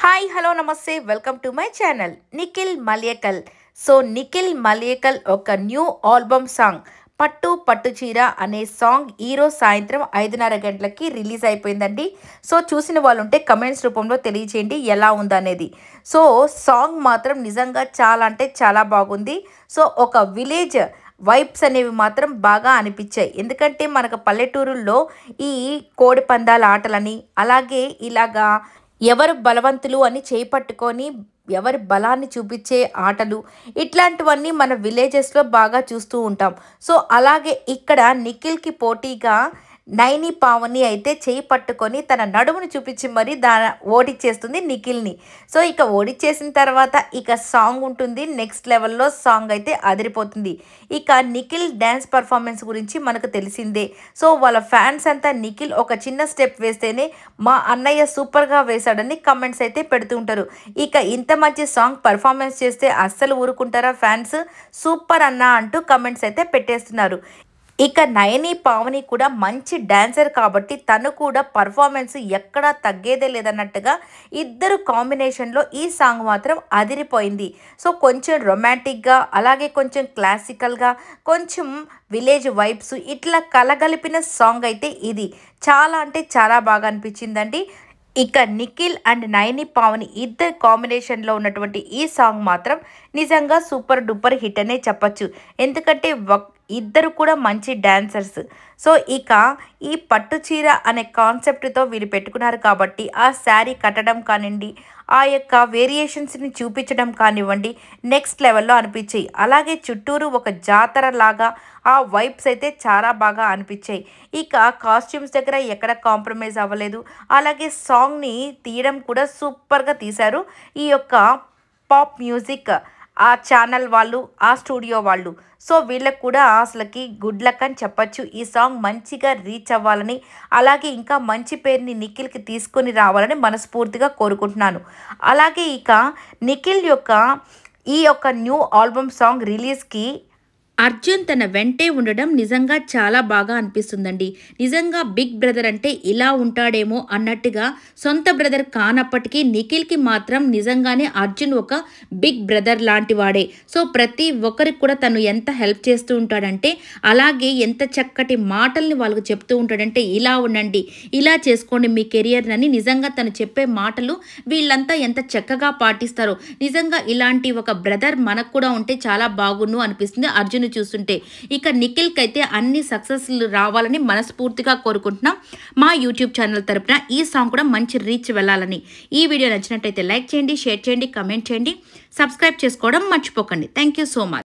Hi hello నమస్తే welcome to my channel Nikhil Malyakal. Nikhil Malyakal ఒక new album song పట్టు పట్టు చీర అనే సాంగ్ ఈరోజు సాయంత్రం 5:30 గంటలకి రిలీజ్ అయిపోయిందండి. చూసిన వాళ్ళు ఉంటే కమెంట్స్ రూపంలో తెలియచేయండి ఎలా ఉందనేది. సాంగ్ మాత్రం నిజంగా చాలా అంటే చాలా బాగుంది. ఒక విలేజ్ వైబ్స్ అనేవి మాత్రం బాగా అనిపించాయి. ఎందుకంటే మనకు పల్లెటూరుల్లో ఈ కోడి పందాల ఆటలని, అలాగే ఇలాగా ఎవరు బలవంతులు అని చేపట్టుకొని ఎవరి బలాన్ని చూపించే ఆటలు, ఇట్లాంటివన్నీ మన విలేజెస్లో బాగా చూస్తూ ఉంటాం. అలాగే ఇక్కడ నిఖిల్కి పోటీగా నైని పావని అయితే చేయి పట్టుకొని తన నడుమును చూపించి మరీ ఓడిచ్చేస్తుంది నిఖిల్ని. ఇక ఓడిచ్చేసిన తర్వాత ఇక సాంగ్ ఉంటుంది. నెక్స్ట్ లెవెల్లో సాంగ్ అయితే అదిరిపోతుంది. ఇక నిఖిల్ డ్యాన్స్ పర్ఫార్మెన్స్ గురించి మనకు తెలిసిందే. వాళ్ళ ఫ్యాన్స్ అంతా నిఖిల్ ఒక చిన్న స్టెప్ వేస్తేనే మా అన్నయ్య సూపర్గా వేశాడని కమెంట్స్ అయితే పెడుతూ ఉంటారు. ఇక ఇంత మంచి సాంగ్ పర్ఫార్మెన్స్ చేస్తే అస్సలు ఊరుకుంటారా ఫ్యాన్స్? సూపర్ అన్న అంటూ కమెంట్స్ అయితే పెట్టేస్తున్నారు. ఇక నయని పావని కూడా మంచి డాన్సర్ కాబట్టి తను కూడా పర్ఫార్మెన్స్ ఎక్కడా తగ్గేదే లేదన్నట్టుగా ఇద్దరు కాంబినేషన్లో ఈ సాంగ్ మాత్రం అదిరిపోయింది. కొంచెం రొమాంటిక్గా, అలాగే కొంచెం క్లాసికల్గా, కొంచెం విలేజ్ వైబ్స్ ఇట్లా కలగలిపిన సాంగ్ అయితే ఇది చాలా అంటే చాలా బాగా అనిపించిందండి. ఇక నిఖిల్ అండ్ నయని పావని ఇద్దరు కాంబినేషన్లో ఉన్నటువంటి ఈ సాంగ్ మాత్రం నిజంగా సూపర్ డూపర్ హిట్ అనే చెప్పచ్చు. ఎందుకంటే ఇద్దరు కూడా మంచి డాన్సర్స్. ఇక ఈ పట్టు చీర అనే కాన్సెప్ట్తో వీళ్ళు పెట్టుకున్నారు కాబట్టి ఆ శారీ కట్టడం కానివ్వండి, ఆ యొక్క వేరియేషన్స్ని చూపించడం కానివ్వండి, నెక్స్ట్ లెవెల్లో అనిపించాయి. అలాగే చుట్టూరు ఒక జాతర లాగా ఆ వైబ్స్ అయితే చాలా బాగా అనిపించాయి. ఇక కాస్ట్యూమ్స్ దగ్గర ఎక్కడ కాంప్రమైజ్ అవ్వలేదు. అలాగే సాంగ్ని తీయడం కూడా సూపర్గా తీశారు ఈ యొక్క పాప్ మ్యూజిక్ ఆ ఛానల్ వాళ్ళు, ఆ స్టూడియో వాళ్ళు. వీళ్ళకు కూడా అసలుకి గుడ్ లక్ అని చెప్పచ్చు. ఈ సాంగ్ మంచిగా రీచ్ అవ్వాలని, అలాగే ఇంకా మంచి పేరుని నిఖిల్కి తీసుకొని రావాలని మనస్ఫూర్తిగా కోరుకుంటున్నాను. అలాగే ఇక నిఖిల్ యొక్క ఈ యొక్క న్యూ ఆల్బమ్ సాంగ్ రిలీజ్కి అర్జున్ తన వెంటే ఉండడం నిజంగా చాలా బాగా అనిపిస్తుందండి. నిజంగా బిగ్ బ్రదర్ అంటే ఇలా ఉంటాడేమో అన్నట్టుగా సొంత బ్రదర్ కానప్పటికీ నిఖిల్కి మాత్రం నిజంగానే అర్జున్ ఒక బిగ్ బ్రదర్ లాంటి వాడే. ప్రతి ఒక్కరికి కూడా తను ఎంత హెల్ప్ చేస్తూ ఉంటాడంటే, అలాగే ఎంత చక్కటి మాటల్ని వాళ్ళకు చెప్తూ ఉంటాడంటే, ఇలా ఉండండి, ఇలా చేసుకోండి మీ కెరియర్ అని నిజంగా తను చెప్పే మాటలు వీళ్ళంతా ఎంత చక్కగా పాటిస్తారో. నిజంగా ఇలాంటి ఒక బ్రదర్ మనకు కూడా ఉంటే చాలా బాగుండు అనిపిస్తుంది అర్జున్ చూస్తుంటే. ఇక నిఖిల్కి అయితే అన్ని సక్సెస్లు రావాలని మనస్ఫూర్తిగా కోరుకుంటున్నాం మా యూట్యూబ్ ఛానల్ తరపున. ఈ సాంగ్ కూడా మంచి రీచ్ వెళ్ళాలని. ఈ వీడియో నచ్చినట్టయితే లైక్ చేయండి, షేర్ చేయండి, కమెంట్ చేయండి, సబ్స్క్రైబ్ చేసుకోవడం మర్చిపోకండి. Thank you so much.